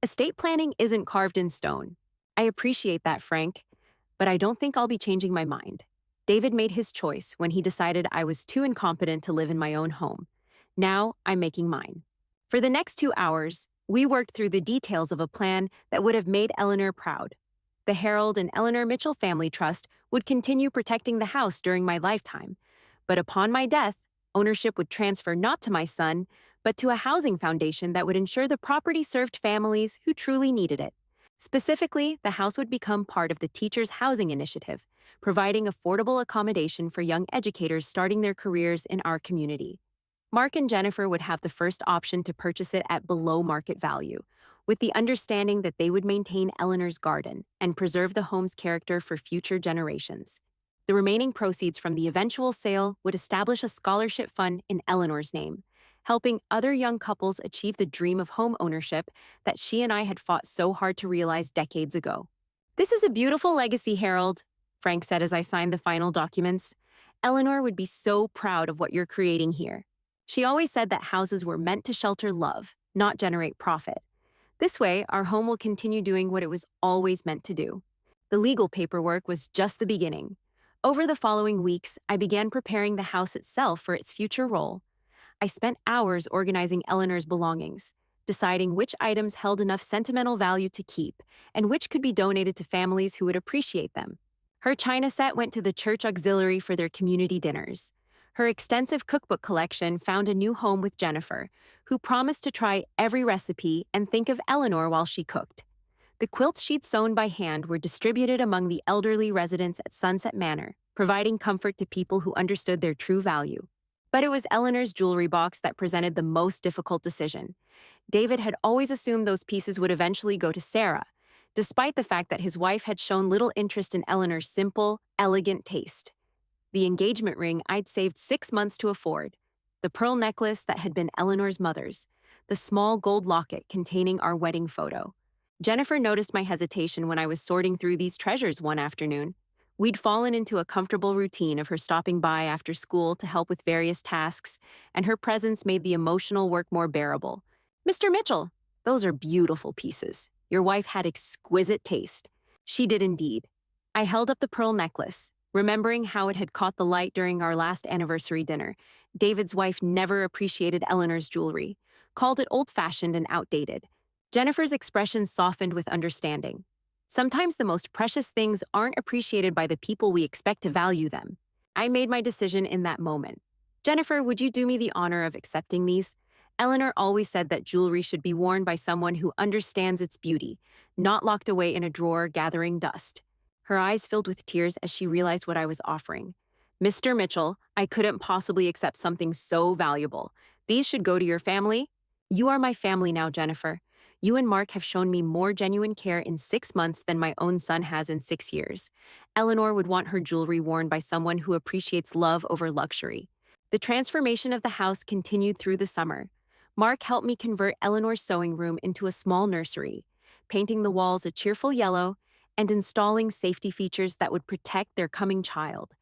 S2: Estate planning isn't carved in stone. I appreciate that, Frank, but I don't think I'll be changing my mind. David made his choice when he decided I was too incompetent to live in my own home. Now I'm making mine. For the next 2 hours, we worked through the details of a plan that would have made Eleanor proud. The Harold and Eleanor Mitchell Family Trust would continue protecting the house during my lifetime, but upon my death, ownership would transfer not to my son, but to a housing foundation that would ensure the property served families who truly needed it. Specifically, the house would become part of the Teachers' Housing Initiative, providing affordable accommodation for young educators starting their careers in our community. Mark and Jennifer would have the first option to purchase it at below market value, with the understanding that they would maintain Eleanor's garden and preserve the home's character for future generations. The remaining proceeds from the eventual sale would establish a scholarship fund in Eleanor's name, helping other young couples achieve the dream of home ownership that she and I had fought so hard to realize decades ago. This is a beautiful legacy, Harold, Frank said as I signed the final documents. Eleanor would be so proud of what you're creating here. She always said that houses were meant to shelter love, not generate profit. This way, our home will continue doing what it was always meant to do. The legal paperwork was just the beginning. Over the following weeks, I began preparing the house itself for its future role. I spent hours organizing Eleanor's belongings, deciding which items held enough sentimental value to keep and which could be donated to families who would appreciate them. Her china set went to the church auxiliary for their community dinners. Her extensive cookbook collection found a new home with Jennifer, who promised to try every recipe and think of Eleanor while she cooked. The quilts she'd sewn by hand were distributed among the elderly residents at Sunset Manor, providing comfort to people who understood their true value. But it was Eleanor's jewelry box that presented the most difficult decision. David had always assumed those pieces would eventually go to Sarah, despite the fact that his wife had shown little interest in Eleanor's simple, elegant taste. The engagement ring I'd saved 6 months to afford, the pearl necklace that had been Eleanor's mother's, the small gold locket containing our wedding photo. Jennifer noticed my hesitation when I was sorting through these treasures one afternoon. We'd fallen into a comfortable routine of her stopping by after school to help with various tasks, and her presence made the emotional work more bearable. Mr. Mitchell, those are beautiful pieces. Your wife had exquisite taste. She did indeed. I held up the pearl necklace, remembering how it had caught the light during our last anniversary dinner. David's wife never appreciated Eleanor's jewelry, called it old-fashioned and outdated. Jennifer's expression softened with understanding. Sometimes the most precious things aren't appreciated by the people we expect to value them. I made my decision in that moment. Jennifer, would you do me the honor of accepting these? Eleanor always said that jewelry should be worn by someone who understands its beauty, not locked away in a drawer gathering dust. Her eyes filled with tears as she realized what I was offering. Mr. Mitchell, I couldn't possibly accept something so valuable. These should go to your family. You are my family now, Jennifer. You and Mark have shown me more genuine care in 6 months than my own son has in 6 years. Eleanor would want her jewelry worn by someone who appreciates love over luxury. The transformation of the house continued through the summer. Mark helped me convert Eleanor's sewing room into a small nursery, painting the walls a cheerful yellow and installing safety features that would protect their coming child.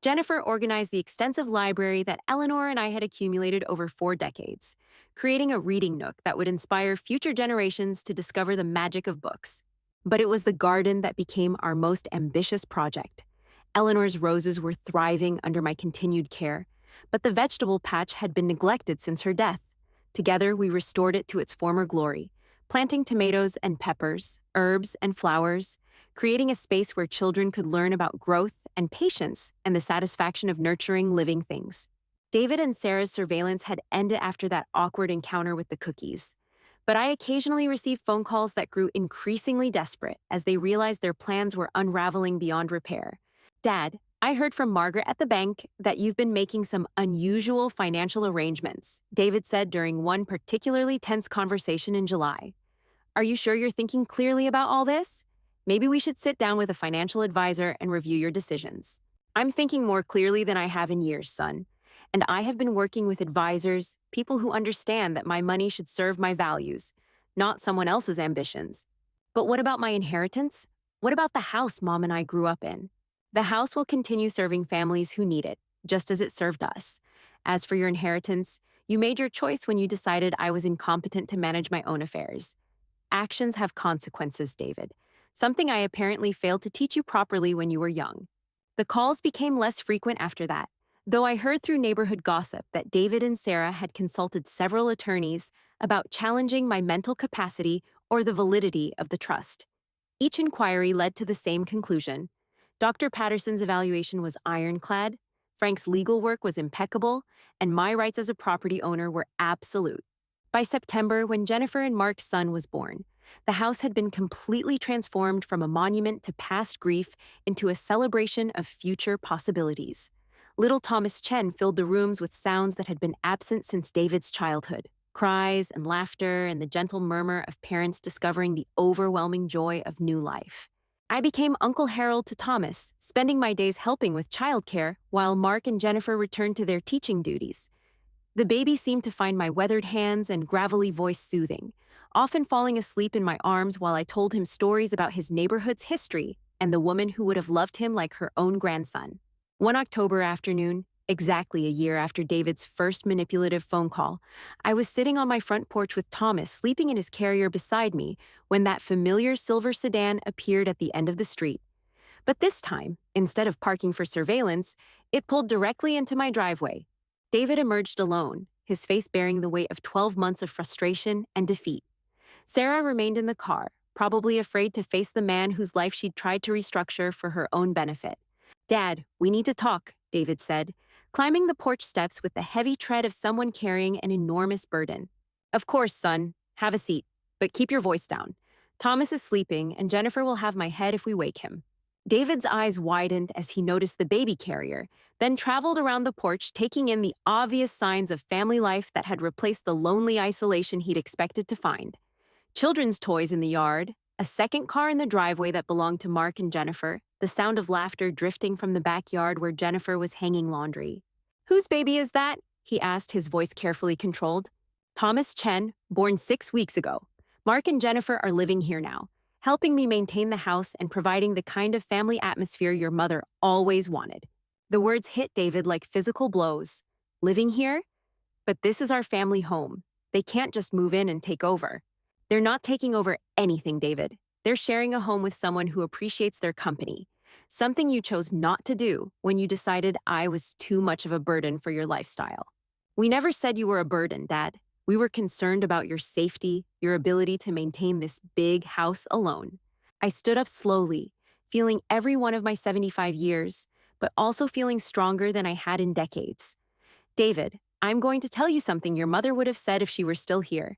S2: Jennifer organized the extensive library that Eleanor and I had accumulated over 4 decades, creating a reading nook that would inspire future generations to discover the magic of books. But it was the garden that became our most ambitious project. Eleanor's roses were thriving under my continued care, but the vegetable patch had been neglected since her death. Together, we restored it to its former glory, planting tomatoes and peppers, herbs and flowers, creating a space where children could learn about growth and patience and the satisfaction of nurturing living things. David and Sarah's surveillance had ended after that awkward encounter with the cookies. But I occasionally received phone calls that grew increasingly desperate as they realized their plans were unraveling beyond repair. Dad, I heard from Margaret at the bank that you've been making some unusual financial arrangements, David said during one particularly tense conversation in July. Are you sure you're thinking clearly about all this? Maybe we should sit down with a financial advisor and review your decisions. I'm thinking more clearly than I have in years, son. And I have been working with advisors, people who understand that my money should serve my values, not someone else's ambitions. But what about my inheritance? What about the house Mom and I grew up in? The house will continue serving families who need it, just as it served us. As for your inheritance, you made your choice when you decided I was incompetent to manage my own affairs. Actions have consequences, David. Something I apparently failed to teach you properly when you were young. The calls became less frequent after that, though I heard through neighborhood gossip that David and Sarah had consulted several attorneys about challenging my mental capacity or the validity of the trust. Each inquiry led to the same conclusion. Dr. Patterson's evaluation was ironclad, Frank's legal work was impeccable, and my rights as a property owner were absolute. By September, when Jennifer and Mark's son was born, the house had been completely transformed from a monument to past grief into a celebration of future possibilities. Little Thomas Chen filled the rooms with sounds that had been absent since David's childhood. Cries and laughter and the gentle murmur of parents discovering the overwhelming joy of new life. I became Uncle Harold to Thomas, spending my days helping with childcare while Mark and Jennifer returned to their teaching duties. The baby seemed to find my weathered hands and gravelly voice soothing, often falling asleep in my arms while I told him stories about his neighborhood's history and the woman who would have loved him like her own grandson. One October afternoon, exactly a year after David's first manipulative phone call, I was sitting on my front porch with Thomas sleeping in his carrier beside me when that familiar silver sedan appeared at the end of the street. But this time, instead of parking for surveillance, it pulled directly into my driveway. David emerged alone, his face bearing the weight of 12 months of frustration and defeat. Sarah remained in the car, probably afraid to face the man whose life she'd tried to restructure for her own benefit. Dad, we need to talk, David said, climbing the porch steps with the heavy tread of someone carrying an enormous burden. Of course, son. Have a seat, but keep your voice down. Thomas is sleeping, and Jennifer will have my head if we wake him. David's eyes widened as he noticed the baby carrier, then traveled around the porch, taking in the obvious signs of family life that had replaced the lonely isolation he'd expected to find. Children's toys in the yard, a second car in the driveway that belonged to Mark and Jennifer, the sound of laughter drifting from the backyard where Jennifer was hanging laundry. Whose baby is that? He asked, his voice carefully controlled. Thomas Chen, born 6 weeks ago. Mark and Jennifer are living here now, helping me maintain the house and providing the kind of family atmosphere your mother always wanted. The words hit David like physical blows. Living here? But this is our family home. They can't just move in and take over. They're not taking over anything, David. They're sharing a home with someone who appreciates their company. Something you chose not to do when you decided I was too much of a burden for your lifestyle. We never said you were a burden, Dad. We were concerned about your safety, your ability to maintain this big house alone. I stood up slowly, feeling every one of my 75 years, but also feeling stronger than I had in decades. David, I'm going to tell you something your mother would have said if she were still here.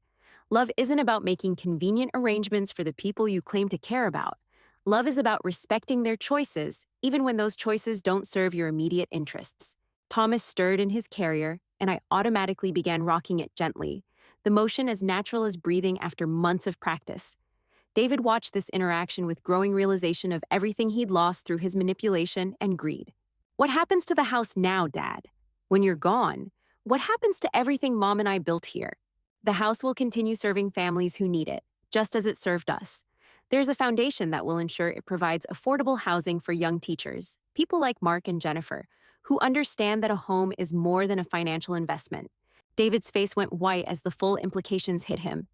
S2: Love isn't about making convenient arrangements for the people you claim to care about. Love is about respecting their choices, even when those choices don't serve your immediate interests. Thomas stirred in his carrier, and I automatically began rocking it gently, the motion as natural as breathing after months of practice. David watched this interaction with growing realization of everything he'd lost through his manipulation and greed. What happens to the house now, Dad? When you're gone, what happens to everything Mom and I built here? The house will continue serving families who need it, just as it served us. There's a foundation that will ensure it provides affordable housing for young teachers, people like Mark and Jennifer, who understand that a home is more than a financial investment. David's face went white as the full implications hit him.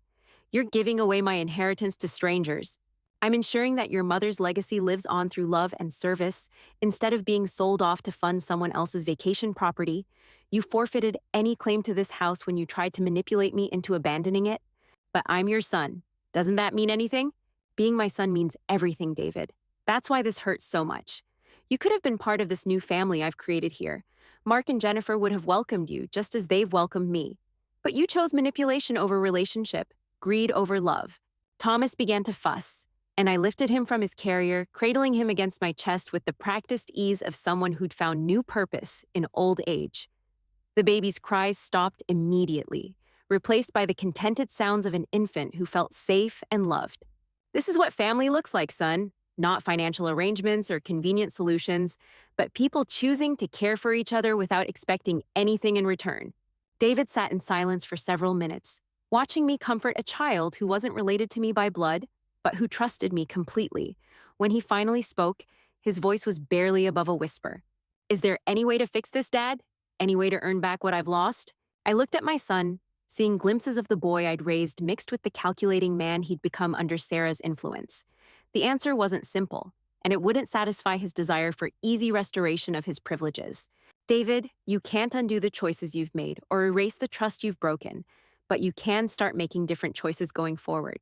S2: You're giving away my inheritance to strangers. I'm ensuring that your mother's legacy lives on through love and service, instead of being sold off to fund someone else's vacation property. You forfeited any claim to this house when you tried to manipulate me into abandoning it. But I'm your son. Doesn't that mean anything? Being my son means everything, David. That's why this hurts so much. You could have been part of this new family I've created here. Mark and Jennifer would have welcomed you just as they've welcomed me. But you chose manipulation over relationship, greed over love. Thomas began to fuss, and I lifted him from his carrier, cradling him against my chest with the practiced ease of someone who'd found new purpose in old age. The baby's cries stopped immediately, replaced by the contented sounds of an infant who felt safe and loved. This is what family looks like, son. Not financial arrangements or convenient solutions, but people choosing to care for each other without expecting anything in return. David sat in silence for several minutes, watching me comfort a child who wasn't related to me by blood, but who trusted me completely. When he finally spoke, his voice was barely above a whisper. Is there any way to fix this, Dad? Any way to earn back what I've lost? I looked at my son, seeing glimpses of the boy I'd raised mixed with the calculating man he'd become under Sarah's influence. The answer wasn't simple, and it wouldn't satisfy his desire for easy restoration of his privileges. David, you can't undo the choices you've made or erase the trust you've broken, but you can start making different choices going forward.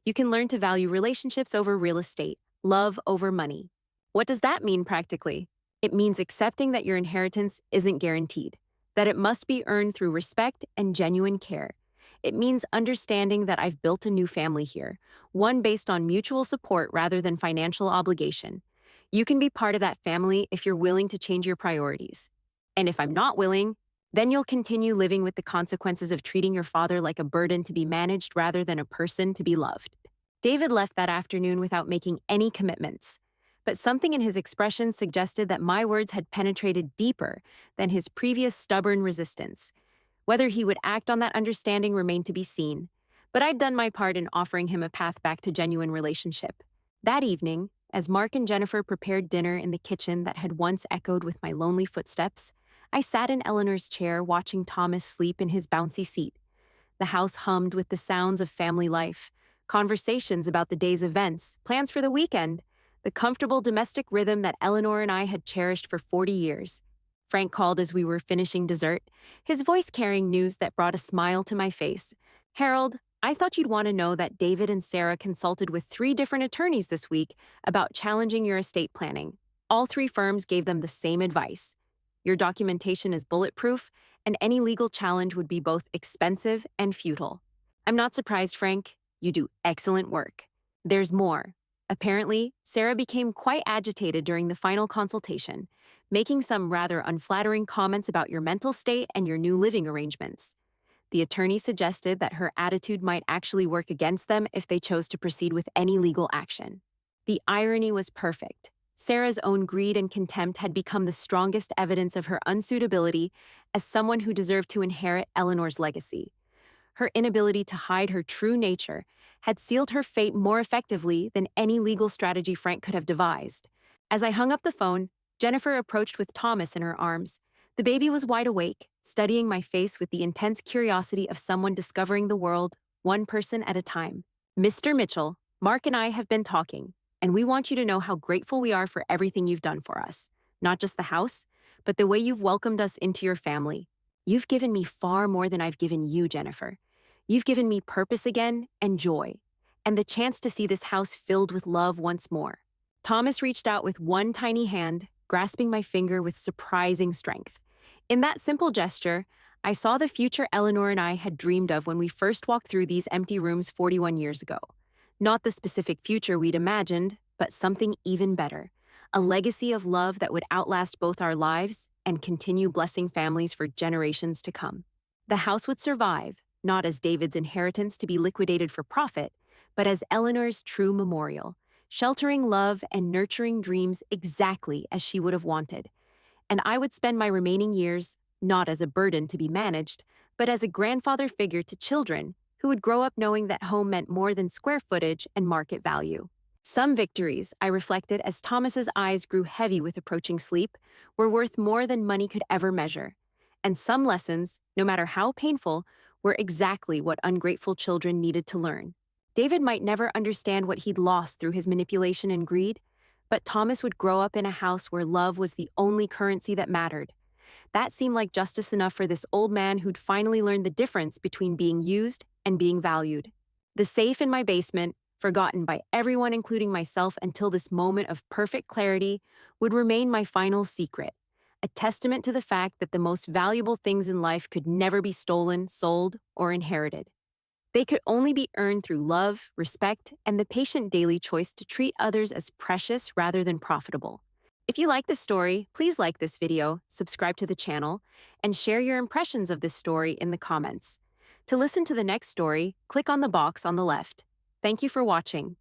S2: You can learn to value relationships over real estate, love over money. What does that mean practically? It means accepting that your inheritance isn't guaranteed, that it must be earned through respect and genuine care. It means understanding that I've built a new family here, one based on mutual support rather than financial obligation. You can be part of that family if you're willing to change your priorities. And if I'm not willing, then you'll continue living with the consequences of treating your father like a burden to be managed rather than a person to be loved. David left that afternoon without making any commitments, but something in his expression suggested that my words had penetrated deeper than his previous stubborn resistance. Whether he would act on that understanding remained to be seen, but I'd done my part in offering him a path back to genuine relationship. That evening, as Mark and Jennifer prepared dinner in the kitchen that had once echoed with my lonely footsteps, I sat in Eleanor's chair watching Thomas sleep in his bouncy seat. The house hummed with the sounds of family life, conversations about the day's events, plans for the weekend, the comfortable domestic rhythm that Eleanor and I had cherished for 40 years. Frank called as we were finishing dessert, his voice carrying news that brought a smile to my face. Harold, I thought you'd want to know that David and Sarah consulted with 3 different attorneys this week about challenging your estate planning. All 3 firms gave them the same advice. Your documentation is bulletproof, and any legal challenge would be both expensive and futile. I'm not surprised, Frank. You do excellent work. There's more. Apparently, Sarah became quite agitated during the final consultation, making some rather unflattering comments about your mental state and your new living arrangements. The attorney suggested that her attitude might actually work against them if they chose to proceed with any legal action. The irony was perfect. Sarah's own greed and contempt had become the strongest evidence of her unsuitability as someone who deserved to inherit Eleanor's legacy. Her inability to hide her true nature had sealed her fate more effectively than any legal strategy Frank could have devised. As I hung up the phone, Jennifer approached with Thomas in her arms. The baby was wide awake, studying my face with the intense curiosity of someone discovering the world, one person at a time. Mr. Mitchell, Mark and I have been talking, and we want you to know how grateful we are for everything you've done for us. Not just the house, but the way you've welcomed us into your family. You've given me far more than I've given you, Jennifer. You've given me purpose again and joy, and the chance to see this house filled with love once more. Thomas reached out with one tiny hand, grasping my finger with surprising strength. In that simple gesture, I saw the future Eleanor and I had dreamed of when we first walked through these empty rooms 41 years ago. Not the specific future we'd imagined, but something even better. A legacy of love that would outlast both our lives and continue blessing families for generations to come. The house would survive, not as David's inheritance to be liquidated for profit, but as Eleanor's true memorial, sheltering love and nurturing dreams exactly as she would have wanted. And I would spend my remaining years not as a burden to be managed, but as a grandfather figure to children who would grow up knowing that home meant more than square footage and market value. Some victories, I reflected as Thomas's eyes grew heavy with approaching sleep, were worth more than money could ever measure. And some lessons, no matter how painful, were exactly what ungrateful children needed to learn. David might never understand what he'd lost through his manipulation and greed, but Thomas would grow up in a house where love was the only currency that mattered. That seemed like justice enough for this old man who'd finally learned the difference between being used and being valued. The safe in my basement, forgotten by everyone including myself until this moment of perfect clarity, would remain my final secret, a testament to the fact that the most valuable things in life could never be stolen, sold, or inherited. They could only be earned through love, respect, and the patient daily choice to treat others as precious rather than profitable. If you like this story, please like this video, subscribe to the channel, and share your impressions of this story in the comments. To listen to the next story, click on the box on the left. Thank you for watching.